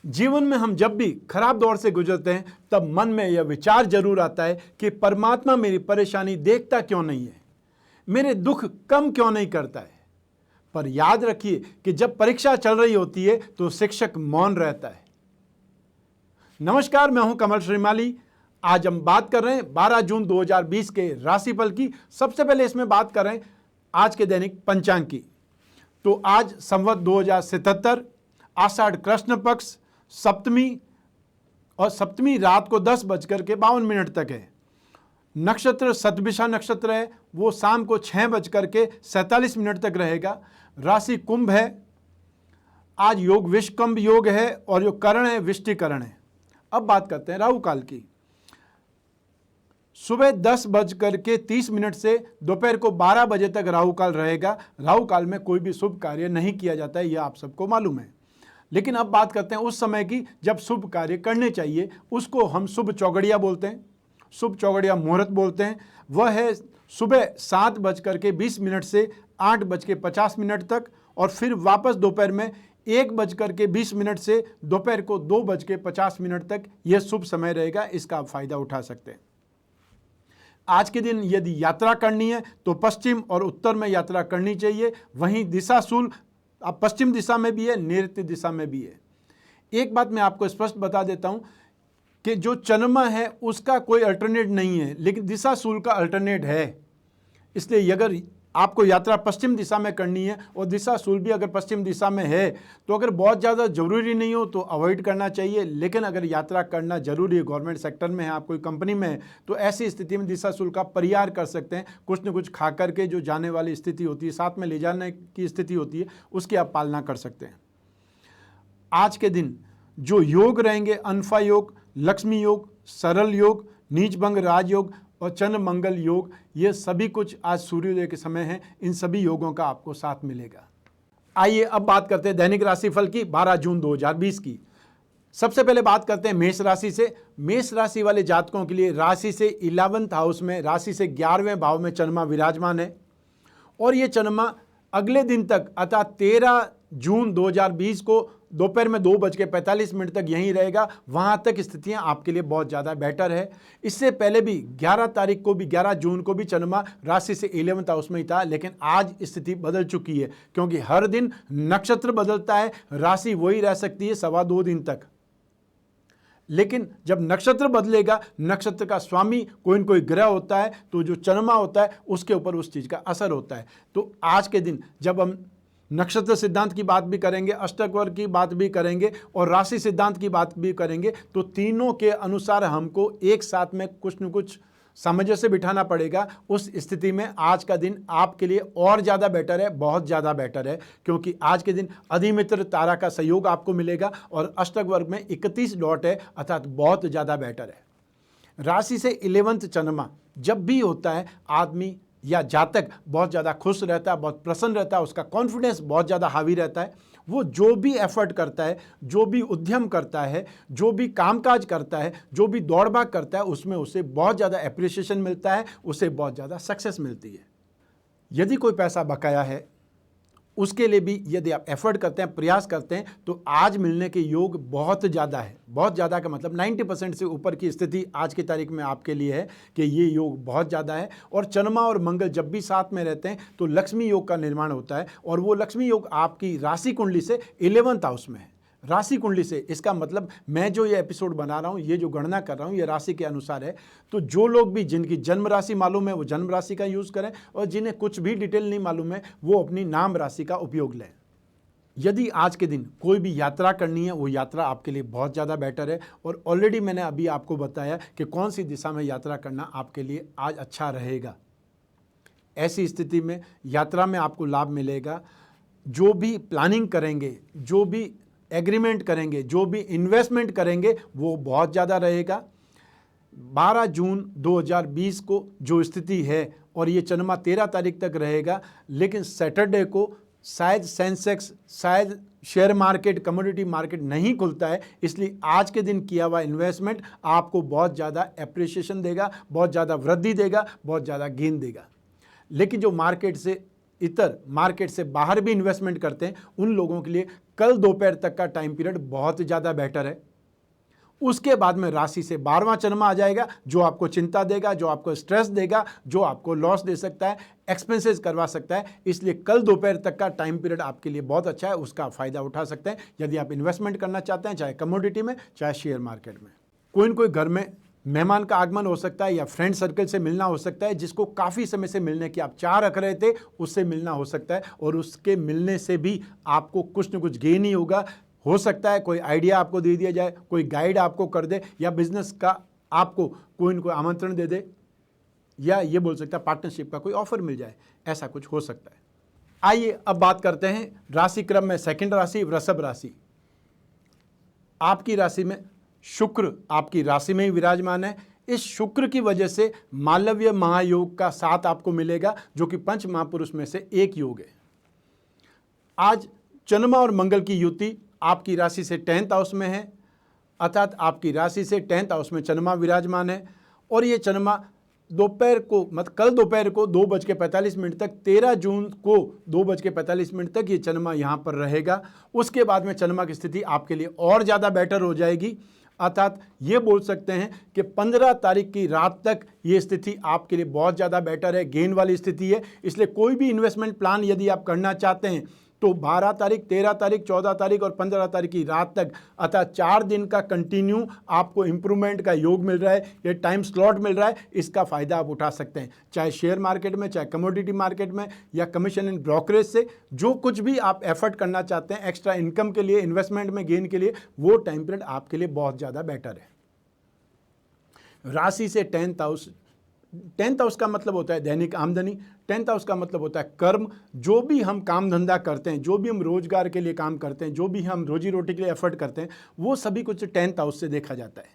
जीवन में हम जब भी खराब दौर से गुजरते हैं तब मन में यह विचार जरूर आता है कि परमात्मा मेरी परेशानी देखता क्यों नहीं है, मेरे दुख कम क्यों नहीं करता है। पर याद रखिए कि जब परीक्षा चल रही होती है तो शिक्षक मौन रहता है। नमस्कार, मैं हूं कमल श्रीमाली। आज हम बात कर रहे हैं 12 जून 2020 के राशिफल की। सबसे पहले इसमें बात कर रहे हैं आज के दैनिक पंचांग की। तो आज संवत 2077, आषाढ़ कृष्ण पक्ष, सप्तमी रात को 10:52 तक है। नक्षत्र शतभिषा नक्षत्र है, वो शाम को 6:47 तक रहेगा। राशि कुंभ है। आज योग विषकंभ योग है और जो करण है विष्टिकरण है। अब बात करते हैं राहु काल की। सुबह 10:30 से दोपहर को 12 बजे तक राहु काल रहेगा। राहु काल में कोई भी शुभ कार्य नहीं किया जाता है, यह आप सबको मालूम है। लेकिन अब बात करते हैं उस समय की जब शुभ कार्य करने चाहिए। उसको हम शुभ चौगड़िया बोलते हैं, शुभ चौगड़िया मुहूर्त बोलते हैं। वह है सुबह 7:20 से 8:50 तक और फिर वापस दोपहर में 1:20 से दोपहर को 2:50 तक यह शुभ समय रहेगा। इसका आप फायदा उठा सकते हैं। आज के दिन यदि यात्रा करनी है तो पश्चिम और उत्तर में यात्रा करनी चाहिए। वहीं दिशाशूल अब पश्चिम दिशा में भी है, नैऋत्य दिशा में भी है। एक बात मैं आपको स्पष्ट बता देता हूं कि जो चंद्रमा है उसका कोई अल्टरनेट नहीं है, लेकिन दिशाशूल का अल्टरनेट है। इसलिए अगर आपको यात्रा पश्चिम दिशा में करनी है और दिशाशूल भी अगर पश्चिम दिशा में है तो अगर बहुत ज़्यादा जरूरी नहीं हो तो अवॉइड करना चाहिए। लेकिन अगर यात्रा करना जरूरी है, गवर्नमेंट सेक्टर में है, आप कोई कंपनी में है, तो ऐसी स्थिति में दिशाशूल का परिहार कर सकते हैं। कुछ न कुछ खा करके जो जाने वाली स्थिति होती है, साथ में ले जाने की स्थिति होती है, उसकी आप पालना कर सकते हैं। आज के दिन जो योग रहेंगे, अनफा योग, लक्ष्मी योग, सरल योग, नीच भंग राजयोग और चंद्र मंगल योग, ये सभी कुछ आज सूर्योदय के समय हैं। इन सभी योगों का आपको साथ मिलेगा। आइए अब बात करते हैं दैनिक राशिफल की 12 जून 2020 की। सबसे पहले बात करते हैं मेष राशि से। मेष राशि वाले जातकों के लिए राशि से 11th हाउस में, राशि से 11वें भाव में चंद्रमा विराजमान है और ये चंद्रमा अगले दिन तक अर्थात 13 जून 2020 को दोपहर में 2:45 तक यहीं रहेगा। वहां तक स्थितियां आपके लिए बहुत ज़्यादा बेटर है। इससे पहले भी 11 जून को भी चंद्रमा राशि से 11th हाउस में ही था, लेकिन आज स्थिति बदल चुकी है क्योंकि हर दिन नक्षत्र बदलता है, राशि वही रह सकती है 2.25 दिन तक। लेकिन जब नक्षत्र बदलेगा, नक्षत्र का स्वामी कोई न कोई ग्रह होता है, तो जो चंद्रमा होता है उसके ऊपर उस चीज़ का असर होता है। तो आज के दिन जब हम नक्षत्र सिद्धांत की बात भी करेंगे, अष्टक की बात भी करेंगे और राशि सिद्धांत की बात भी करेंगे, तो तीनों के अनुसार हमको एक साथ में कुछ न कुछ सामंजस्य बिठाना पड़ेगा। उस स्थिति में आज का दिन आपके लिए और ज़्यादा बेटर है, बहुत ज़्यादा बेटर है, क्योंकि आज के दिन अधिमित्र तारा का सहयोग आपको मिलेगा और अष्टक वर्ग में 31 डॉट है, अर्थात बहुत ज़्यादा बेटर है। राशि से 11th चंद्रमा जब भी होता है, आदमी या जातक बहुत ज़्यादा खुश रहता है, बहुत प्रसन्न रहता है, उसका कॉन्फिडेंस बहुत ज़्यादा हावी रहता है। वो जो भी एफर्ट करता है, जो भी उद्यम करता है, जो भी कामकाज करता है, जो भी दौड़ भाग करता है, उसमें उसे बहुत ज़्यादा एप्रिसिएशन मिलता है, उसे बहुत ज़्यादा सक्सेस मिलती है। यदि कोई पैसा बकाया है, उसके लिए भी यदि आप एफर्ट करते हैं, प्रयास करते हैं, तो आज मिलने के योग बहुत ज़्यादा है। बहुत ज़्यादा का मतलब 90% से ऊपर की स्थिति आज की तारीख में आपके लिए है कि ये योग बहुत ज़्यादा है। और चंद्रमा और मंगल जब भी साथ में रहते हैं तो लक्ष्मी योग का निर्माण होता है और वो लक्ष्मी योग आपकी राशि कुंडली से 11th हाउस में है। राशि कुंडली से, इसका मतलब मैं जो ये एपिसोड बना रहा हूँ, ये जो गणना कर रहा हूँ, ये राशि के अनुसार है। तो जो लोग भी जिनकी जन्म राशि मालूम है वो जन्म राशि का यूज़ करें और जिन्हें कुछ भी डिटेल नहीं मालूम है वो अपनी नाम राशि का उपयोग लें। यदि आज के दिन कोई भी यात्रा करनी है, वो यात्रा आपके लिए बहुत ज़्यादा बेटर है और ऑलरेडी मैंने अभी आपको बताया कि कौन सी दिशा में यात्रा करना आपके लिए आज अच्छा रहेगा। ऐसी स्थिति में यात्रा में आपको लाभ मिलेगा। जो भी प्लानिंग करेंगे, जो भी एग्रीमेंट करेंगे, जो भी इन्वेस्टमेंट करेंगे, वो बहुत ज़्यादा रहेगा। 12 जून 2020 को जो स्थिति है और ये चंद्रमा 13 तारीख तक रहेगा, लेकिन सैटरडे को शायद सेंसेक्स, शायद शेयर मार्केट, कमोडिटी मार्केट नहीं खुलता है। इसलिए आज के दिन किया हुआ इन्वेस्टमेंट आपको बहुत ज़्यादा एप्रिसिएशन देगा, बहुत ज़्यादा वृद्धि देगा, बहुत ज़्यादा गेन देगा। लेकिन जो मार्केट से इतर मार्केट से बाहर भी इन्वेस्टमेंट करते हैं, उन लोगों के लिए कल दोपहर तक का टाइम पीरियड बहुत ज़्यादा बेटर है। उसके बाद में राशि से 12वां चंद्रमा आ जाएगा, जो आपको चिंता देगा, जो आपको स्ट्रेस देगा, जो आपको लॉस दे सकता है, एक्सपेंसेस करवा सकता है। इसलिए कल दोपहर तक का टाइम पीरियड आपके लिए बहुत अच्छा है, उसका फायदा उठा सकते हैं यदि आप इन्वेस्टमेंट करना चाहते हैं, चाहे कमोडिटी में चाहे शेयर मार्केट में। कोई न कोई घर में मेहमान का आगमन हो सकता है या फ्रेंड सर्कल से मिलना हो सकता है, जिसको काफ़ी समय से मिलने की आप चाह रख रहे थे, उससे मिलना हो सकता है और उसके मिलने से भी आपको कुछ न कुछ गेन ही होगा। हो सकता है कोई आइडिया आपको दे दिया जाए, कोई गाइड आपको कर दे, या बिजनेस का आपको कोई न कोई आमंत्रण दे दे, या ये बोल सकता है पार्टनरशिप का कोई ऑफर मिल जाए, ऐसा कुछ हो सकता है। आइए अब बात करते हैं राशि क्रम में सेकंड राशि वृषभ राशि। आपकी राशि में शुक्र आपकी राशि में ही विराजमान है। इस शुक्र की वजह से मालव्य महायोग का साथ आपको मिलेगा, जो कि पंच महापुरुष में से एक योग है। आज चंद्रमा और मंगल की युति आपकी राशि से 10th हाउस में है, अर्थात आपकी राशि से 10th हाउस में चंद्रमा विराजमान है। और ये चंद्रमा दोपहर को कल दोपहर को 2:45 तक, 13 जून को 2:45 तक ये चंद्रमा यहाँ पर रहेगा। उसके बाद में चंद्रमा की स्थिति आपके लिए और ज़्यादा बेटर हो जाएगी, अर्थात ये बोल सकते हैं कि 15 तारीख की रात तक ये स्थिति आपके लिए बहुत ज़्यादा बेटर है, गेन वाली स्थिति है। इसलिए कोई भी इन्वेस्टमेंट प्लान यदि आप करना चाहते हैं तो 12 तारीख, 13 तारीख, 14 तारीख और 15 तारीख की रात तक, अर्थात 4 दिन का कंटिन्यू आपको इंप्रूवमेंट का योग मिल रहा है, ये टाइम स्लॉट मिल रहा है। इसका फ़ायदा आप उठा सकते हैं, चाहे शेयर मार्केट में, चाहे कमोडिटी मार्केट में, या कमीशन एंड ब्रोकरेज से जो कुछ भी आप एफर्ट करना चाहते हैं एक्स्ट्रा इनकम के लिए, इन्वेस्टमेंट में गेन के लिए, वो टाइम पीरियड आपके लिए बहुत ज़्यादा बेटर है। राशि से 10th हाउस, 10th हाउस का मतलब होता है दैनिक आमदनी, 10th हाउस का मतलब होता है कर्म। जो भी हम काम धंधा करते हैं, जो भी हम रोजगार के लिए काम करते हैं, जो भी हम रोजी रोटी के लिए एफर्ट करते हैं, वो सभी कुछ 10th हाउस से देखा जाता है।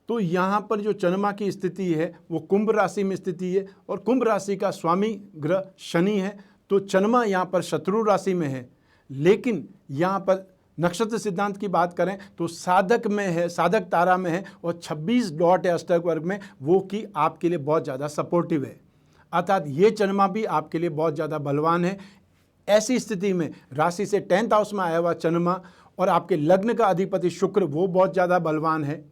तो यहाँ पर जो चंद्रमा की स्थिति है वो कुंभ राशि में स्थिति है, और कुंभ राशि का स्वामी ग्रह शनि है। तो चंद्रमा यहाँ पर शत्रु राशि में है, लेकिन यहाँ पर नक्षत्र सिद्धांत की बात करें तो साधक में है, साधक तारा में है, और 26 डॉट है अष्टक वर्ग में, वो कि आपके लिए बहुत ज़्यादा सपोर्टिव है। अर्थात ये चंद्रमा भी आपके लिए बहुत ज़्यादा बलवान है। ऐसी स्थिति में राशि से 10th हाउस में आया हुआ चंद्रमा और आपके लग्न का अधिपति शुक्र, वो बहुत ज़्यादा बलवान है।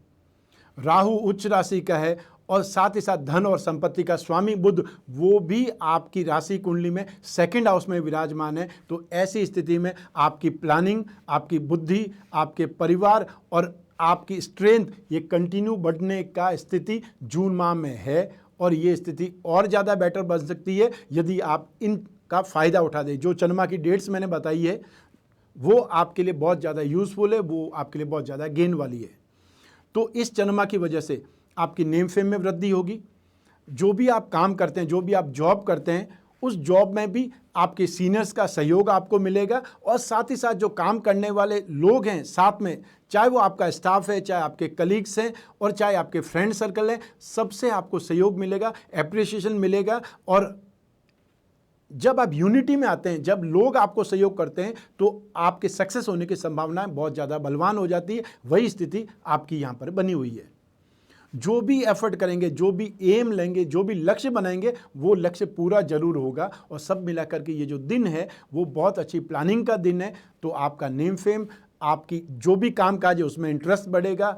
राहु उच्च राशि का है, और साथ ही साथ धन और संपत्ति का स्वामी बुध, वो भी आपकी राशि कुंडली में 2nd हाउस में विराजमान है। तो ऐसी स्थिति में आपकी प्लानिंग, आपकी बुद्धि, आपके परिवार और आपकी स्ट्रेंथ, ये कंटिन्यू बढ़ने का स्थिति जून माह में है, और ये स्थिति और ज़्यादा बेटर बन सकती है यदि आप इनका फ़ायदा उठा दें। जो चंद्रमा की डेट्स मैंने बताई है वो आपके लिए बहुत ज़्यादा यूज़फुल है, वो आपके लिए बहुत ज़्यादा गेन वाली है। तो इस चंद्रमा की वजह से आपकी नेम फेम में वृद्धि होगी। जो भी आप काम करते हैं, जो भी आप जॉब करते हैं, उस जॉब में भी आपके सीनियर्स का सहयोग आपको मिलेगा, और साथ ही साथ जो काम करने वाले लोग हैं साथ में, चाहे वो आपका स्टाफ है, चाहे आपके कलीग्स हैं, और चाहे आपके फ्रेंड सर्कल है, सबसे आपको सहयोग मिलेगा, एप्रिसिएशन मिलेगा। और जब आप यूनिटी में आते हैं, जब लोग आपको सहयोग करते हैं, तो आपके सक्सेस होने की संभावनाएं बहुत ज़्यादा बलवान हो जाती है। वही स्थिति आपकी यहाँ पर बनी हुई है। जो भी एफर्ट करेंगे, जो भी एम लेंगे, जो भी लक्ष्य बनाएंगे, वो लक्ष्य पूरा जरूर होगा। और सब मिलाकर के ये जो दिन है वो बहुत अच्छी प्लानिंग का दिन है। तो आपका नेम फेम, आपकी जो भी काम काज है उसमें इंटरेस्ट बढ़ेगा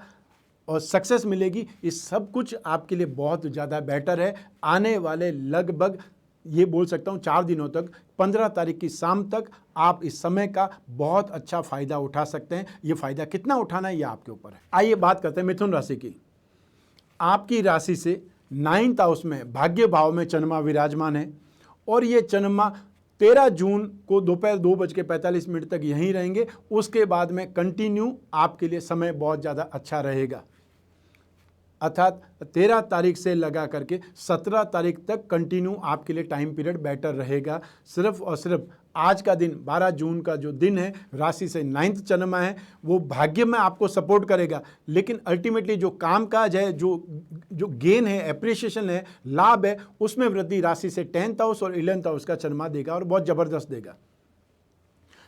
और सक्सेस मिलेगी। ये सब कुछ आपके लिए बहुत ज़्यादा बेटर है। आने वाले लगभग ये बोल सकता हूँ 4 दिनों तक, 15 तारीख की शाम तक आप इस समय का बहुत अच्छा फ़ायदा उठा सकते हैं। ये फ़ायदा कितना उठाना है ये आपके ऊपर है। आइए बात करते हैं मिथुन राशि की। आपकी राशि से 9th हाउस में भाग्य भाव में चंद्रमा विराजमान है, और ये चंद्रमा 13 जून को दोपहर 2:45 तक यहीं रहेंगे। उसके बाद में कंटिन्यू आपके लिए समय बहुत ज़्यादा अच्छा रहेगा, अर्थात 13 तारीख से लगा करके 17 तारीख तक कंटिन्यू आपके लिए टाइम पीरियड बेटर रहेगा। सिर्फ और सिर्फ आज का दिन 12 जून का जो दिन है, राशि से 9th चंद्रमा है, वो भाग्य में आपको सपोर्ट करेगा, लेकिन अल्टीमेटली जो कामकाज है, जो गेन है, एप्रिसिएशन है, लाभ है, उसमें वृद्धि राशि से 10th हाउस और 11th हाउस का चंद्रमा देगा, और बहुत ज़बरदस्त देगा।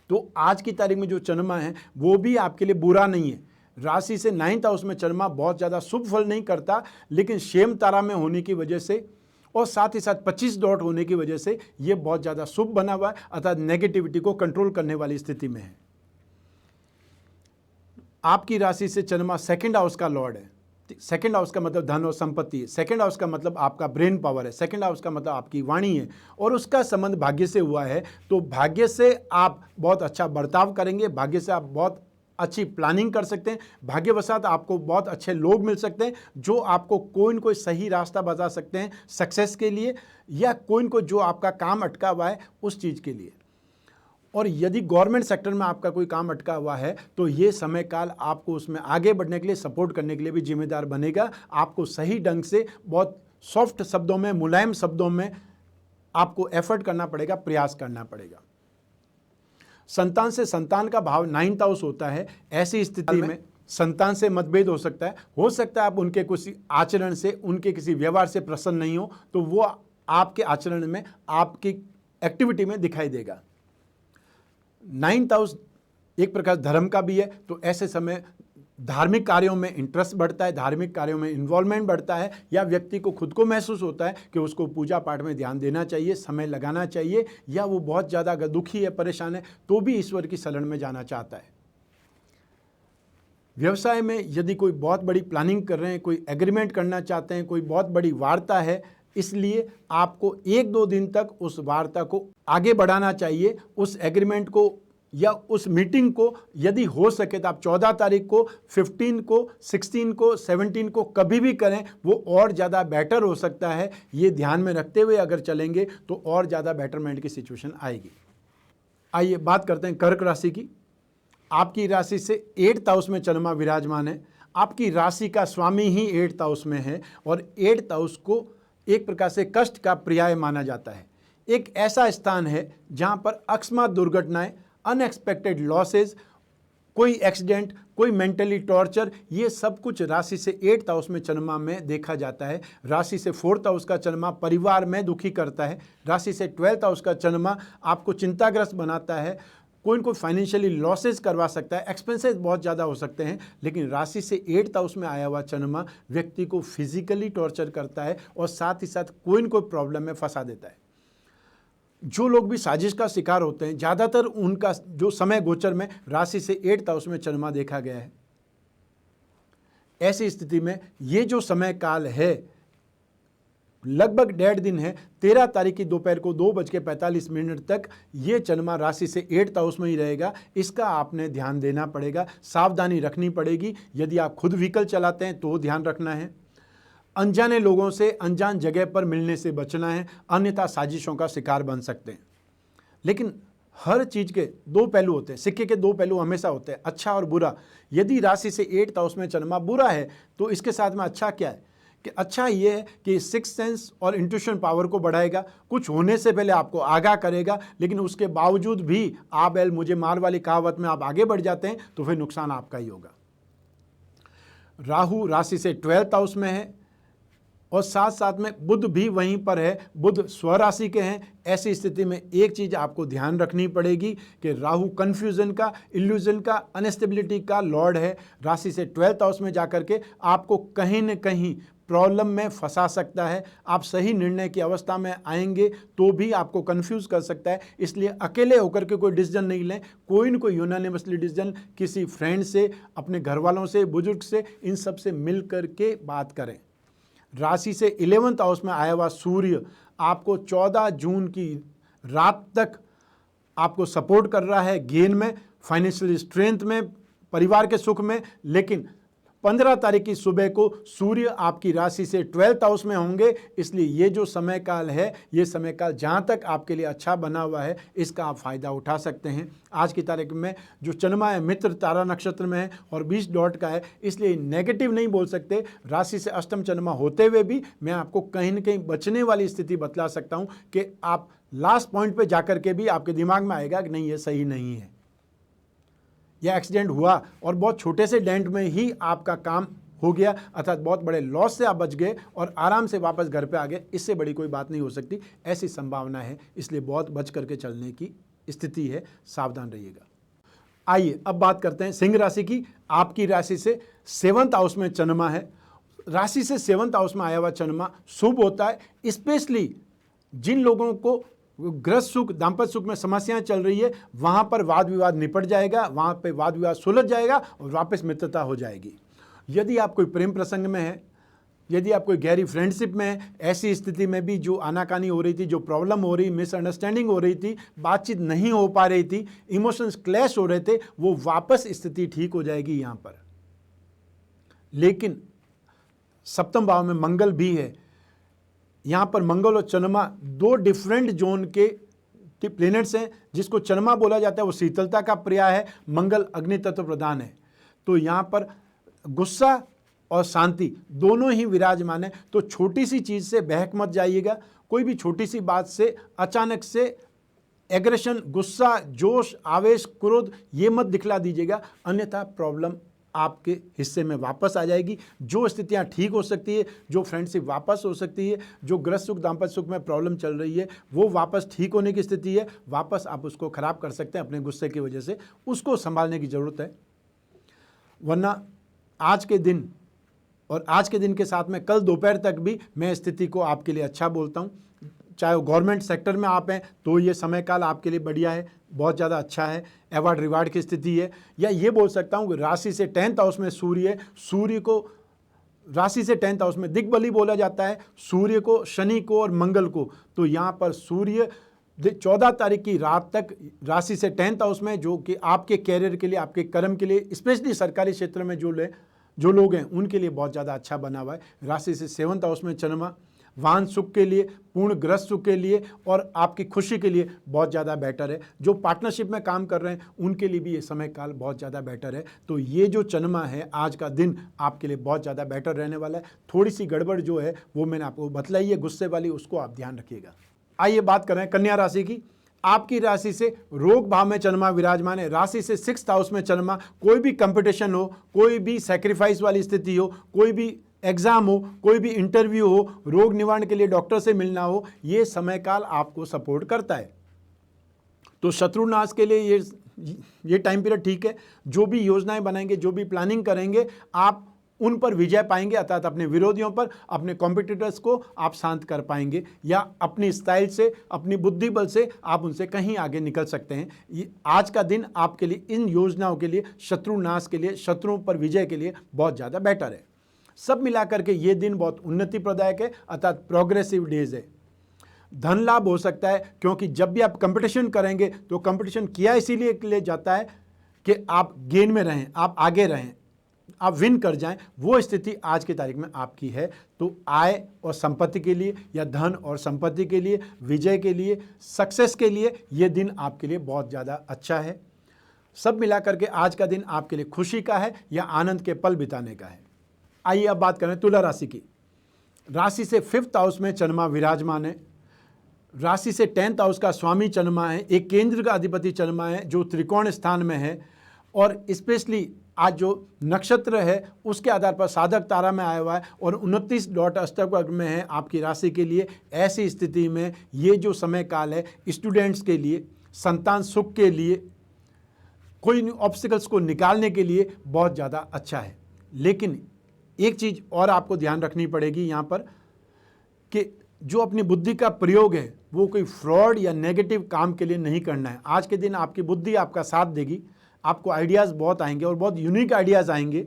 तो आज की तारीख में जो चंद्रमा है वो भी आपके लिए बुरा नहीं है। राशि से 9th हाउस में चंद्रमा बहुत ज़्यादा शुभ फल नहीं करता, लेकिन शेम तारा में होने की वजह से और साथ ही साथ 25 डॉट होने की वजह से ये बहुत ज़्यादा शुभ बना हुआ है, अर्थात नेगेटिविटी को कंट्रोल करने वाली स्थिति में है। आपकी राशि से चंद्रमा सेकंड हाउस का लॉर्ड है। सेकंड हाउस का मतलब धन और संपत्ति है, सेकंड हाउस का मतलब आपका ब्रेन पावर है, सेकंड हाउस का मतलब आपकी वाणी है, और उसका संबंध भाग्य से हुआ है। तो भाग्य से आप बहुत अच्छा बर्ताव करेंगे, भाग्य से आप बहुत अच्छी प्लानिंग कर सकते हैं, भाग्यवशात आपको बहुत अच्छे लोग मिल सकते हैं जो आपको कोई न कोई सही रास्ता बता सकते हैं सक्सेस के लिए, या कोई न कोई जो आपका काम अटका हुआ है उस चीज़ के लिए। और यदि गवर्नमेंट सेक्टर में आपका कोई काम अटका हुआ है तो ये समय काल आपको उसमें आगे बढ़ने के लिए, सपोर्ट करने के लिए भी जिम्मेदार बनेगा। आपको सही ढंग से बहुत सॉफ्ट शब्दों में, मुलायम शब्दों में आपको एफर्ट करना पड़ेगा, प्रयास करना पड़ेगा। संतान से संतान का भाव 9th हाउस होता है। ऐसी स्थिति में संतान से मतभेद हो सकता है आप उनके कुछ आचरण से, उनके किसी व्यवहार से प्रसन्न नहीं हो, तो वो आपके आचरण में, आपकी एक्टिविटी में दिखाई देगा। 9th हाउस एक प्रकार धर्म का भी है, तो ऐसे समय धार्मिक कार्यों में इंटरेस्ट बढ़ता है, धार्मिक कार्यों में इन्वॉल्वमेंट बढ़ता है, या व्यक्ति को खुद को महसूस होता है कि उसको पूजा पाठ में ध्यान देना चाहिए, समय लगाना चाहिए, या वो बहुत ज़्यादा अगर दुखी है, परेशान है, तो भी ईश्वर की शरण में जाना चाहता है। व्यवसाय में यदि कोई बहुत बड़ी प्लानिंग कर रहे हैं, कोई एग्रीमेंट करना चाहते हैं, कोई बहुत बड़ी वार्ता है, इसलिए आपको 1-2 दिन तक उस वार्ता को आगे बढ़ाना चाहिए, उस एग्रीमेंट को या उस मीटिंग को। यदि हो सके तो आप 14 तारीख को, 15 को, 16 को, 17 को कभी भी करें, वो और ज़्यादा बेटर हो सकता है। ये ध्यान में रखते हुए अगर चलेंगे तो और ज़्यादा बेटरमेंट की सिचुएशन आएगी। आइए बात करते हैं कर्क राशि की। आपकी राशि से 8th हाउस में चंद्रमा विराजमान है। आपकी राशि का स्वामी ही 8th हाउस में है, और 8th हाउस को एक प्रकार से कष्ट का पर्याय माना जाता है। एक ऐसा स्थान है जहां पर अकस्मात दुर्घटनाएं, अनएक्सपेक्टेड लॉसेज, कोई एक्सीडेंट, कोई मेंटली टॉर्चर, ये सब कुछ राशि से 8th हाउस में चंद्रमा में देखा जाता है। राशि से 4th हाउस का चंद्रमा परिवार में दुखी करता है। राशि से 12th हाउस का चंद्रमा आपको चिंताग्रस्त बनाता है, कोई न कोई फाइनेंशियली लॉसेज करवा सकता है, एक्सपेंसेस बहुत ज़्यादा हो सकते हैं। लेकिन राशि से 8th हाउस में आया हुआ चंद्रमा व्यक्ति को फिजिकली टॉर्चर करता है, और साथ ही साथ कोई न कोई प्रॉब्लम में फंसा देता है। जो लोग भी साजिश का शिकार होते हैं, ज़्यादातर उनका जो समय गोचर में राशि से 8th हाउस में चंद्रमा देखा गया है। ऐसी स्थिति में ये जो समय काल है लगभग 1.5 दिन है, 13 तारीख की दोपहर को 2:45 तक ये चंद्रमा राशि से 8th हाउस में ही रहेगा। इसका आपने ध्यान देना पड़ेगा, सावधानी रखनी पड़ेगी। यदि आप खुद व्हीकल चलाते हैं तो ध्यान रखना है, अनजाने लोगों से, अनजान जगह पर मिलने से बचना है, अन्यथा साजिशों का शिकार बन सकते हैं। लेकिन हर चीज़ के 2 पहलू होते हैं, सिक्के के 2 पहलू हमेशा होते हैं, अच्छा और बुरा। यदि राशि से 8th हाउस में चंद्रमा बुरा है तो इसके साथ में अच्छा क्या है कि अच्छा ये है कि 6th सेंस और इंट्यूशन पावर को बढ़ाएगा, कुछ होने से पहले आपको आगाह करेगा। लेकिन उसके बावजूद भी आ बैल मुझे मार वाली कहावत में आप आगे बढ़ जाते हैं तो फिर नुकसान आपका ही होगा। राहु राशि से 12th हाउस में है, और साथ साथ में बुध भी वहीं पर है, बुध स्वराशि के हैं। ऐसी स्थिति में एक चीज़ आपको ध्यान रखनी पड़ेगी कि राहु कन्फ्यूजन का, इल्यूजन का, अनस्टेबिलिटी का लॉर्ड है। राशि से 12th हाउस में जाकर के आपको कहीं न कहीं प्रॉब्लम में फंसा सकता है। आप सही निर्णय की अवस्था में आएंगे तो भी आपको कंफ्यूज कर सकता है। इसलिए अकेले होकर के कोई डिसीजन नहीं लें, कोई न कोई यूनानिमसली डिसीजन किसी फ्रेंड से, अपने घर वालों से, बुजुर्ग से, इन सब से मिल कर के बात करें। राशि से 11th हाउस में आया हुआ सूर्य आपको 14 जून की रात तक आपको सपोर्ट कर रहा है गेन में, फाइनेंशियल स्ट्रेंथ में, परिवार के सुख में। लेकिन 15 तारीख की सुबह को सूर्य आपकी राशि से 12th हाउस में होंगे। इसलिए ये जो समय काल है, ये समय काल जहाँ तक आपके लिए अच्छा बना हुआ है, इसका आप फ़ायदा उठा सकते हैं। आज की तारीख में जो चंद्रमा है मित्र तारा नक्षत्र में है और 20 डॉट का है, इसलिए नेगेटिव नहीं बोल सकते। राशि से अष्टम चंद्रमा होते हुए भी मैं आपको कहीं न कहीं बचने वाली स्थिति बतला सकता हूँ कि आप लास्ट पॉइंट पर जाकर के भी आपके दिमाग में आएगा कि नहीं, ये सही नहीं है, यह एक्सीडेंट हुआ और बहुत छोटे से डेंट में ही आपका काम हो गया, अर्थात बहुत बड़े लॉस से आप बच गए और आराम से वापस घर पे आ गए। इससे बड़ी कोई बात नहीं हो सकती, ऐसी संभावना है। इसलिए बहुत बच करके चलने की स्थिति है, सावधान रहिएगा। आइए अब बात करते हैं सिंह राशि की। आपकी राशि से 7th हाउस में चंद्रमा है। राशि से 7th हाउस में आया हुआ चंद्रमा शुभ होता है। स्पेशली जिन लोगों को गृहस्थ सुख, दाम्पत्य सुख में समस्याएं चल रही है, वहां पर वाद विवाद निपट जाएगा, वहां पे वाद विवाद सुलझ जाएगा और वापस मित्रता हो जाएगी। यदि आप कोई प्रेम प्रसंग में है, यदि आप कोई गहरी फ्रेंडशिप में है, ऐसी स्थिति में भी जो आनाकानी हो रही थी, जो प्रॉब्लम हो रही, मिसअंडरस्टैंडिंग हो रही थी, बातचीत नहीं हो पा रही थी, इमोशंस क्लैश हो रहे थे, वो वापस स्थिति ठीक हो जाएगी यहां पर। लेकिन 7वें भाव में मंगल भी है, यहां पर मंगल और चंद्रमा 2 डिफरेंट जोन के प्लैनेट्स हैं। जिसको चंद्रमा बोला जाता है वो शीतलता का पर्याय है, मंगल अग्नि तत्व प्रधान है। तो यहां पर गुस्सा और शांति दोनों ही विराजमान है। तो छोटी सी चीज से बहक मत जाइएगा, कोई भी छोटी सी बात से अचानक से एग्रेशन, गुस्सा, जोश, आवेश, क्रोध ये मत दिखला दीजिएगा, अन्यथा प्रॉब्लम आपके हिस्से में वापस आ जाएगी। जो स्थितियां ठीक हो सकती है, जो फ्रेंडशिप वापस हो सकती है, जो गृहस्थ सुख, दाम्पत्य सुख में प्रॉब्लम चल रही है, वो वापस ठीक होने की स्थिति है। वापस आप उसको खराब कर सकते हैं अपने गुस्से की वजह से, उसको संभालने की जरूरत है। वरना आज के दिन और आज के दिन के साथ में कल दोपहर तक भी मैं स्थिति को आपके लिए अच्छा बोलता हूँ। चाहे वो गवर्नमेंट सेक्टर में आप हैं तो ये समय काल आपके लिए बढ़िया है, बहुत ज़्यादा अच्छा है, अवार्ड रिवार्ड की स्थिति है। या ये बोल सकता हूँ कि राशि से 10th हाउस में सूर्य है, सूर्य को राशि से 10th हाउस में दिग्बली बोला जाता है, सूर्य को, शनि को और मंगल को। तो यहाँ पर सूर्य 14 तारीख की रात तक राशि से 10th हाउस में, जो कि आपके कैरियर के लिए, आपके कर्म के लिए, स्पेशली सरकारी क्षेत्र में जो लोग हैं उनके लिए बहुत ज़्यादा अच्छा बना हुआ है। राशि से 7th हाउस में चंद्रमा वाहन सुख के लिए, पूर्ण गृहस्थ सुख के लिए और आपकी खुशी के लिए बहुत ज़्यादा बेटर है। जो पार्टनरशिप में काम कर रहे हैं उनके लिए भी ये समय काल बहुत ज़्यादा बेटर है। तो ये जो चंद्रमा है, आज का दिन आपके लिए बहुत ज़्यादा बेटर रहने वाला है। थोड़ी सी गड़बड़ जो है वो मैंने आपको बतलाई है, गुस्से वाली, उसको आप ध्यान रखिएगा। आइए बात करें कन्या राशि की। आपकी राशि से रोग भाव में चंद्रमा विराजमान है, राशि से 6th हाउस में चंद्रमा। कोई भी कंपटीशन हो, कोई भी सैक्रिफाइस वाली स्थिति हो, कोई भी एग्जाम हो, कोई भी इंटरव्यू हो, रोग निवारण के लिए डॉक्टर से मिलना हो, ये समय काल आपको सपोर्ट करता है। तो शत्रुनाश के लिए ये टाइम पीरियड ठीक है। जो भी योजनाएं बनाएंगे, जो भी प्लानिंग करेंगे, आप उन पर विजय पाएंगे, अर्थात अपने विरोधियों पर, अपने कॉम्पिटिटर्स को आप शांत कर पाएंगे, या अपनी स्टाइल से, अपनी बुद्धि बल से आप उनसे कहीं आगे निकल सकते हैं। ये आज का दिन आपके लिए इन योजनाओं के लिए, शत्रुनाश के लिए, शत्रुओं पर विजय के लिए बहुत ज़्यादा बेटर है। सब मिलाकर के ये दिन बहुत उन्नति प्रदायक है, अर्थात प्रोग्रेसिव डेज है। धन लाभ हो सकता है, क्योंकि जब भी आप कंपटीशन करेंगे तो कंपटीशन किया इसीलिए ले जाता है कि आप गेन में रहें, आप आगे रहें, आप विन कर जाएं। वो स्थिति आज की तारीख में आपकी है। तो आय और संपत्ति के लिए, या धन और संपत्ति के लिए, विजय के लिए, सक्सेस के लिए ये दिन आपके लिए बहुत ज़्यादा अच्छा है। सब मिलाकर के आज का दिन आपके लिए खुशी का है या आनंद के पल बिताने का है। आइए अब बात करें तुला राशि की। राशि से 5th हाउस में चंद्रमा विराजमान है, राशि से 10th हाउस का स्वामी चंद्रमा है, एक केंद्र का अधिपति चंद्रमा है जो त्रिकोण स्थान में है। और स्पेशली आज जो नक्षत्र है उसके आधार पर साधक तारा में आया हुआ है और 29.8 वर्ग में है आपकी राशि के लिए। ऐसी स्थिति में ये जो समय काल है स्टूडेंट्स के लिए, संतान सुख के लिए, कोई ऑब्स्टिकल्स को निकालने के लिए बहुत ज़्यादा अच्छा है। लेकिन एक चीज़ और आपको ध्यान रखनी पड़ेगी यहाँ पर, कि जो अपनी बुद्धि का प्रयोग है वो कोई फ्रॉड या नेगेटिव काम के लिए नहीं करना है। आज के दिन आपकी बुद्धि आपका साथ देगी, आपको आइडियाज़ बहुत आएंगे और बहुत यूनिक आइडियाज़ आएंगे,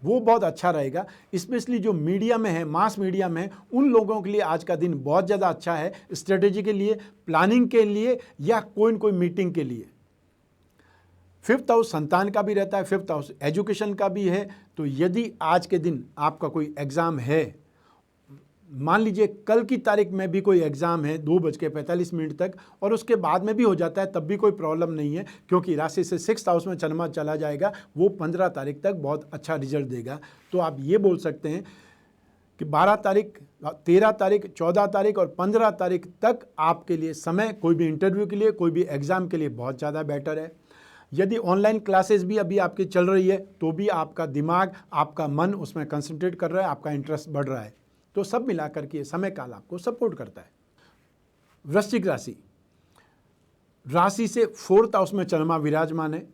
वो बहुत अच्छा रहेगा। स्पेशली जो मीडिया में है, मास मीडिया में, उन लोगों के लिए आज का दिन बहुत ज़्यादा अच्छा है, स्ट्रेटेजी के लिए, प्लानिंग के लिए या कोई न कोई मीटिंग के लिए। 5th हाउस संतान का भी रहता है, 5th हाउस एजुकेशन का भी है। तो यदि आज के दिन आपका कोई एग्ज़ाम है, मान लीजिए कल की तारीख में भी कोई एग्ज़ाम है 2:45 तक, और उसके बाद में भी हो जाता है, तब भी कोई प्रॉब्लम नहीं है, क्योंकि राशि से 6th हाउस में चंद्रमा चला जाएगा, वो 15 तारीख तक बहुत अच्छा रिजल्ट देगा। तो आप ये बोल सकते हैं कि 12 तारीख, 13 तारीख, 14 तारीख और 15 तारीख तक आपके लिए समय, कोई भी इंटरव्यू के लिए, कोई भी एग्ज़ाम के लिए बहुत ज़्यादा बेटर है। यदि ऑनलाइन क्लासेस भी अभी आपकी चल रही है तो भी आपका दिमाग, आपका मन उसमें कंसंट्रेट कर रहा है, आपका इंटरेस्ट बढ़ रहा है। तो सब मिलाकर के समय काल आपको सपोर्ट करता है। वृश्चिक राशि, राशि से 4th हाउस में चंद्रमा विराजमान है,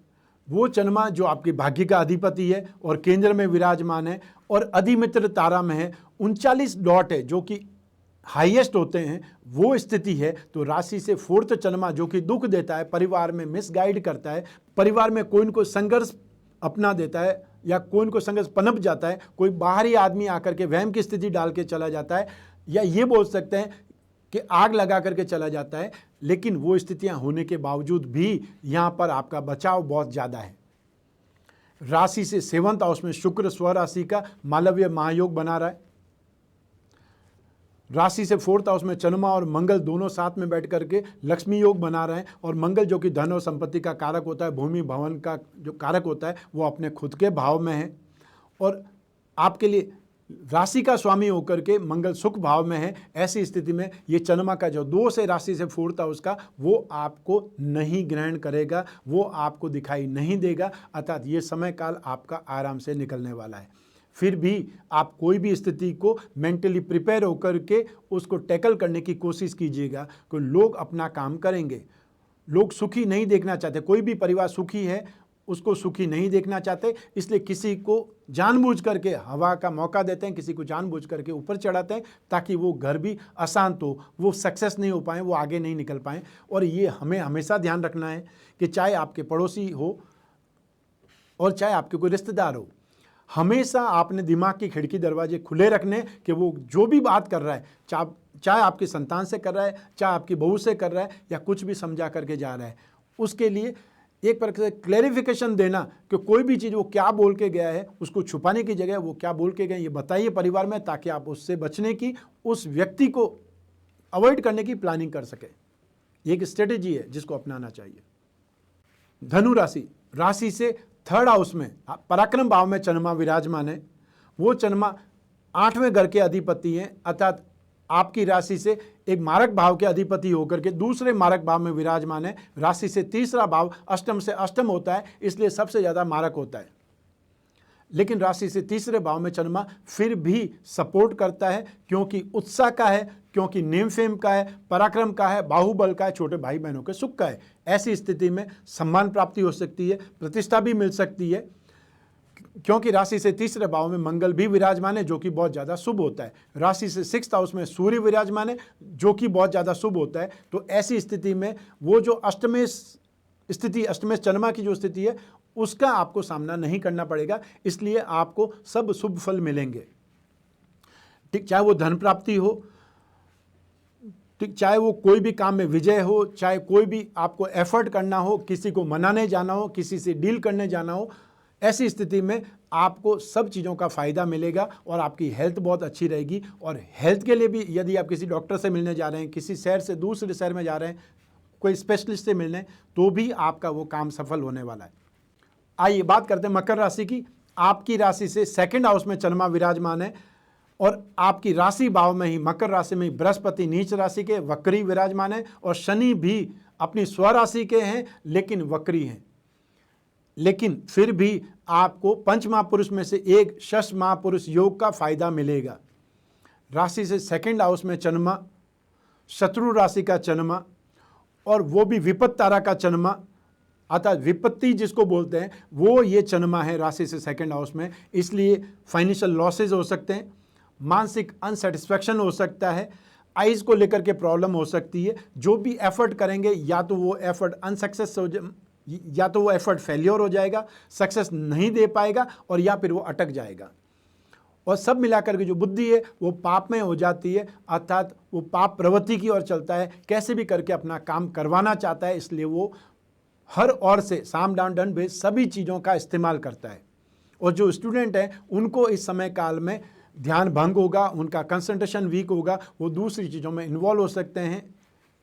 वो चंद्रमा जो आपके भाग्य का अधिपति है और केंद्र में विराजमान है और अधिमित्र तारा में है, 39 डॉट है जो कि हाईएस्ट होते हैं, वो स्थिति है। तो राशि से फोर्थ चंद्रमा जो कि दुख देता है, परिवार में मिसगाइड करता है, परिवार में कोई न कोई संघर्ष अपना देता है या कोई न कोई संघर्ष पनप जाता है, कोई बाहरी आदमी आकर के वहम की स्थिति डाल के चला जाता है, या ये बोल सकते हैं कि आग लगा करके चला जाता है। लेकिन वो स्थितियां होने के बावजूद भी यहाँ पर आपका बचाव बहुत ज़्यादा है। राशि से 7th हाउस में शुक्र स्वराशि का मालव्य महायोग बना रहा है। राशि से 4th हाउस में चंद्रमा और मंगल दोनों साथ में बैठ करके लक्ष्मी योग बना रहे हैं, और मंगल जो कि धन और संपत्ति का कारक होता है, भूमि भवन का जो कारक होता है, वो अपने खुद के भाव में है। और आपके लिए राशि का स्वामी होकर के मंगल सुख भाव में है। ऐसी स्थिति में ये चंद्रमा का जो दोष है राशि से 4th हाउस का, वो आपको नहीं ग्रहण करेगा, वो आपको दिखाई नहीं देगा। अर्थात ये समय काल आपका आराम से निकलने वाला है। फिर भी आप कोई भी स्थिति को मेंटली प्रिपेयर होकर के उसको टैकल करने की कोशिश कीजिएगा कि लोग अपना काम करेंगे। लोग सुखी नहीं देखना चाहते, कोई भी परिवार सुखी है उसको सुखी नहीं देखना चाहते, इसलिए किसी को जानबूझ करके हवा का मौका देते हैं, किसी को जानबूझ करके ऊपर चढ़ाते हैं ताकि वो घर भी अशांत हो, वो सक्सेस नहीं हो पाए, वो आगे नहीं निकल पाएँ। और ये हमें हमेशा ध्यान रखना है कि चाहे आपके पड़ोसी हो और चाहे आपके कोई रिश्तेदार हो, हमेशा आपने दिमाग की खिड़की दरवाजे खुले रखने कि वो जो भी बात कर रहा है, चाहे आपकी संतान से कर रहा है, चाहे आपकी बहू से कर रहा है, या कुछ भी समझा करके जा रहा है, उसके लिए एक प्रकार से क्लैरिफिकेशन देना कि कोई भी चीज़ वो क्या बोल के गया है, उसको छुपाने की जगह वो क्या बोल के गए ये बताइए परिवार में, ताकि आप उससे बचने की, उस व्यक्ति को अवॉइड करने की प्लानिंग कर सके। एक स्ट्रेटेजी है जिसको अपनाना चाहिए। धनु राशि, राशि से 3rd हाउस में पराक्रम भाव में चंद्रमा विराजमान है। वो चंद्रमा 8वें घर के अधिपति हैं, अर्थात आपकी राशि से एक मारक भाव के अधिपति होकर के दूसरे मारक भाव में विराजमान है। राशि से 3रा भाव अष्टम से अष्टम होता है, इसलिए सबसे ज़्यादा मारक होता है। लेकिन राशि से 3रे भाव में चंद्रमा फिर भी सपोर्ट करता है, क्योंकि उत्साह का है, क्योंकि नेम फेम का है, पराक्रम का है, बाहुबल का है, छोटे भाई बहनों के सुख का है। ऐसी स्थिति में सम्मान प्राप्ति हो सकती है, प्रतिष्ठा भी मिल सकती है, क्योंकि राशि से 3रे भाव में मंगल भी विराजमान है जो कि बहुत ज़्यादा शुभ होता है। राशि से 6th हाउस में सूर्य विराजमान है जो कि बहुत ज़्यादा शुभ होता है। तो ऐसी स्थिति में वो जो अष्टमेश चंद्रमा की जो स्थिति है उसका आपको सामना नहीं करना पड़ेगा, इसलिए आपको सब शुभ फल मिलेंगे। ठीक, चाहे वो धन प्राप्ति हो, ठीक, चाहे वो कोई भी काम में विजय हो, चाहे कोई भी आपको एफर्ट करना हो, किसी को मनाने जाना हो, किसी से डील करने जाना हो, ऐसी स्थिति में आपको सब चीज़ों का फ़ायदा मिलेगा और आपकी हेल्थ बहुत अच्छी रहेगी। और हेल्थ के लिए भी यदि आप किसी डॉक्टर से मिलने जा रहे हैं, किसी शहर से दूसरे शहर में जा रहे हैं, कोई स्पेशलिस्ट से मिलने, तो भी आपका वो काम सफल होने वाला है। आइए बात करते हैं मकर राशि की। आपकी राशि से 2nd हाउस में चंद्रमा विराजमान है और आपकी राशि भाव में ही, मकर राशि में ही बृहस्पति नीच राशि के वक्री विराजमान है, और शनि भी अपनी स्वराशि के हैं लेकिन वक्री हैं। लेकिन फिर भी आपको पंच महापुरुष में से एक षष्ठ महापुरुष योग का फायदा मिलेगा। राशि से 2nd हाउस में चंद्रमा, शत्रु राशि का चंद्रमा, और वो भी विपत्त तारा का चंद्रमा, अर्थात विपत्ति जिसको बोलते हैं, वो ये चंद्रमा है राशि से 2nd हाउस में। इसलिए फाइनेंशियल लॉसेज हो सकते हैं, मानसिक अनसेटिस्फैक्शन हो सकता है, आइज़ को लेकर के प्रॉब्लम हो सकती है। जो भी एफर्ट करेंगे या तो वो एफर्ट अनसक्सेस हो, या तो वो एफर्ट फेलियर हो जाएगा, सक्सेस नहीं दे पाएगा, और या फिर वो अटक जाएगा। और सब मिलाकर के जो बुद्धि है वो पाप में हो जाती है, अर्थात वो पाप प्रवृत्ति की ओर चलता है, कैसे भी करके अपना काम करवाना चाहता है, इसलिए वो हर ओर से साम दाम दंड भेद सभी चीज़ों का इस्तेमाल करता है। और जो स्टूडेंट हैं उनको इस समय काल में ध्यान भंग होगा, उनका कंसंट्रेशन वीक होगा, वो दूसरी चीज़ों में इन्वॉल्व हो सकते हैं,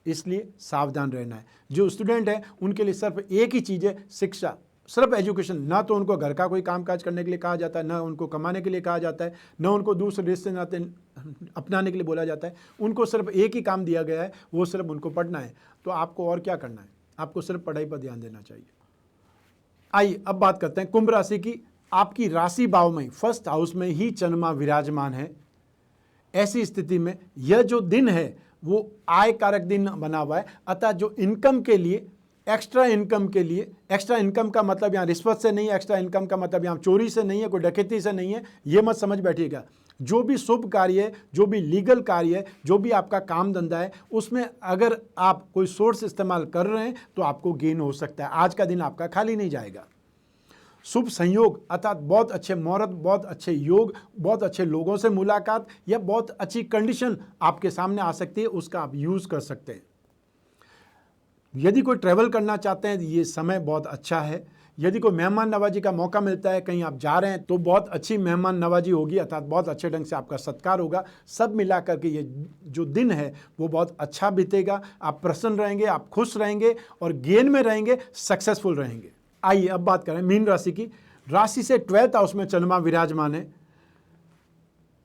इसलिए सावधान रहना है। जो स्टूडेंट हैं उनके लिए सिर्फ एक ही चीज़ है, शिक्षा, सिर्फ एजुकेशन। ना तो उनको घर का कोई कामकाज करने के लिए कहा जाता है, ना उनको कमाने के लिए कहा जाता है, ना उनको दूसरे रिश्ते नाते अपनाने के लिए बोला जाता है। उनको सिर्फ एक ही काम दिया गया है, वो सिर्फ उनको पढ़ना है। तो आपको और क्या करना है, आपको सिर्फ पढ़ाई पर ध्यान देना चाहिए। आइए अब बात करते हैं कुंभ राशि की। आपकी राशि भाव में 1st हाउस में ही चंद्रमा विराजमान है। ऐसी स्थिति में यह जो दिन है वो आय कारक दिन बना हुआ है, अतः जो इनकम के लिए एक्स्ट्रा इनकम के लिए, एक्स्ट्रा इनकम का मतलब यहाँ रिश्वत से नहीं है, एक्स्ट्रा इनकम का मतलब यहाँ चोरी से नहीं है, कोई डकैती से नहीं है, ये मत समझ बैठिएगा। जो भी शुभ कार्य है, जो भी लीगल कार्य है, जो भी आपका काम धंधा है, उसमें अगर आप कोई सोर्स इस्तेमाल कर रहे हैं तो आपको गेन हो सकता है। आज का दिन आपका खाली नहीं जाएगा। शुभ संयोग अर्थात बहुत अच्छे मुहूर्त, बहुत अच्छे योग, बहुत अच्छे लोगों से मुलाकात या बहुत अच्छी कंडीशन आपके सामने आ सकती है, उसका आप यूज़ कर सकते हैं। यदि कोई ट्रैवल करना चाहते हैं, ये समय बहुत अच्छा है। यदि कोई मेहमान नवाजी का मौका मिलता है, कहीं आप जा रहे हैं, तो बहुत अच्छी मेहमान नवाजी होगी, अर्थात बहुत अच्छे ढंग से आपका सत्कार होगा। सब मिला करके ये जो दिन है वो बहुत अच्छा बीतेगा। आप प्रसन्न रहेंगे, आप खुश रहेंगे और गेन में रहेंगे, सक्सेसफुल रहेंगे। आइए अब बात करें मीन राशि की। राशि से 12th हाउस में चंद्रमा विराजमान है।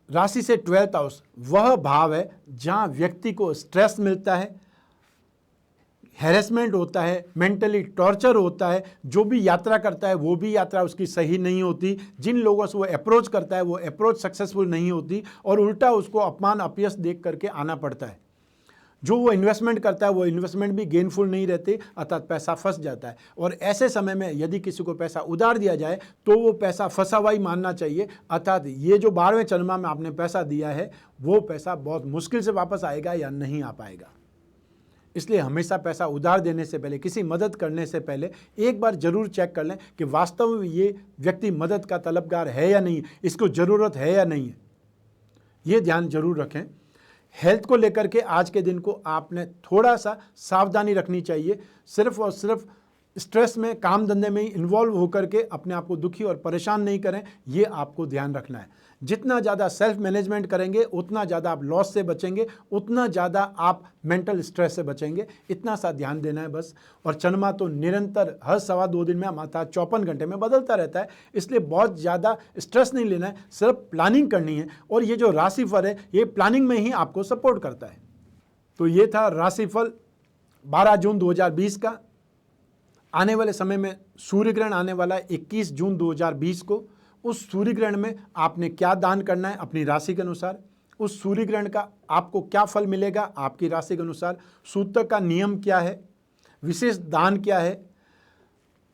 राशि से 12th हाउस वह भाव है जहां व्यक्ति को स्ट्रेस मिलता है, हैरेसमेंट होता है, मेंटली टॉर्चर होता है। जो भी यात्रा करता है वो भी यात्रा उसकी सही नहीं होती। जिन लोगों से वो अप्रोच करता है वो अप्रोच सक्सेसफुल नहीं होती और उल्टा उसको अपमान अपयश देख करके आना पड़ता है। जो वो इन्वेस्टमेंट करता है वो इन्वेस्टमेंट भी गेनफुल नहीं रहती, अर्थात पैसा फंस जाता है। और ऐसे समय में यदि किसी को पैसा उधार दिया जाए तो वो पैसा फंसा हुआ ही मानना चाहिए, अर्थात ये जो 12वें चंद्रमा में आपने पैसा दिया है वो पैसा बहुत मुश्किल से वापस आएगा या नहीं आ पाएगा। इसलिए हमेशा पैसा उधार देने से पहले, किसी मदद करने से पहले एक बार जरूर चेक कर लें कि वास्तव में ये व्यक्ति मदद का तलबगार है या नहीं, इसको ज़रूरत है या नहीं है। ये ध्यान जरूर रखें। हेल्थ को लेकर के आज के दिन को आपने थोड़ा सा सावधानी रखनी चाहिए। सिर्फ और सिर्फ स्ट्रेस में, काम धंधे में ही इन्वॉल्व होकर के अपने आप को दुखी और परेशान नहीं करें, ये आपको ध्यान रखना है। जितना ज़्यादा सेल्फ मैनेजमेंट करेंगे उतना ज़्यादा आप लॉस से बचेंगे, उतना ज़्यादा आप मेंटल स्ट्रेस से बचेंगे। इतना सा ध्यान देना है बस। और चंद्रमा तो निरंतर हर 2.25 दिन में हमारा 54 घंटे में बदलता रहता है, इसलिए बहुत ज़्यादा स्ट्रेस नहीं लेना है, सिर्फ प्लानिंग करनी है। और ये जो राशिफल है ये प्लानिंग में ही आपको सपोर्ट करता है। तो ये था राशिफल 12 जून 2020 का। आने वाले समय में सूर्य ग्रहण आने वाला है 21 जून 2020 को। उस सूर्य ग्रहण में आपने क्या दान करना है अपनी राशि के अनुसार, उस सूर्य ग्रहण का आपको क्या फल मिलेगा आपकी राशि के अनुसार, सूतक का नियम क्या है, विशेष दान क्या है,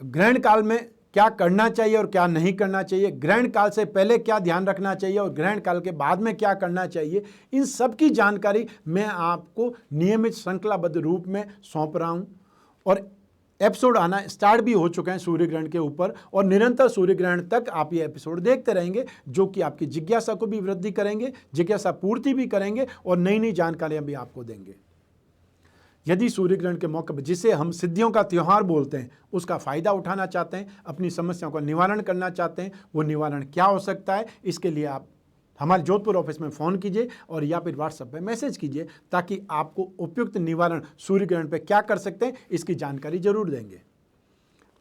ग्रहण काल में क्या करना चाहिए और क्या नहीं करना चाहिए, ग्रहण काल से पहले क्या ध्यान रखना चाहिए और ग्रहण काल के बाद में क्या करना चाहिए, इन सब की जानकारी मैं आपको नियमित श्रृंखलाबद्ध रूप में सौंप रहा हूँ। और एपिसोड आना स्टार्ट भी हो चुके हैं सूर्य ग्रहण के ऊपर, और निरंतर सूर्य ग्रहण तक आप ये एपिसोड देखते रहेंगे, जो कि आपकी जिज्ञासा को भी वृद्धि करेंगे, जिज्ञासा पूर्ति भी करेंगे और नई नई जानकारियां भी आपको देंगे। यदि सूर्य ग्रहण के मौके पर, जिसे हम सिद्धियों का त्यौहार बोलते हैं, उसका फ़ायदा उठाना चाहते हैं, अपनी समस्याओं का निवारण करना चाहते हैं, वो निवारण क्या हो सकता है, इसके लिए आप हमारे जोधपुर ऑफिस में फ़ोन कीजिए और या फिर व्हाट्सएप पे मैसेज कीजिए, ताकि आपको उपयुक्त निवारण सूर्य ग्रहण पे क्या कर सकते हैं इसकी जानकारी जरूर देंगे।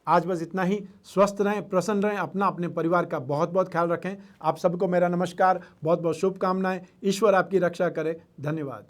आज बस इतना ही। स्वस्थ रहें, प्रसन्न रहें, अपना अपने परिवार का बहुत बहुत ख्याल रखें। आप सबको मेरा नमस्कार, बहुत बहुत शुभकामनाएं। ईश्वर आपकी रक्षा करे। धन्यवाद।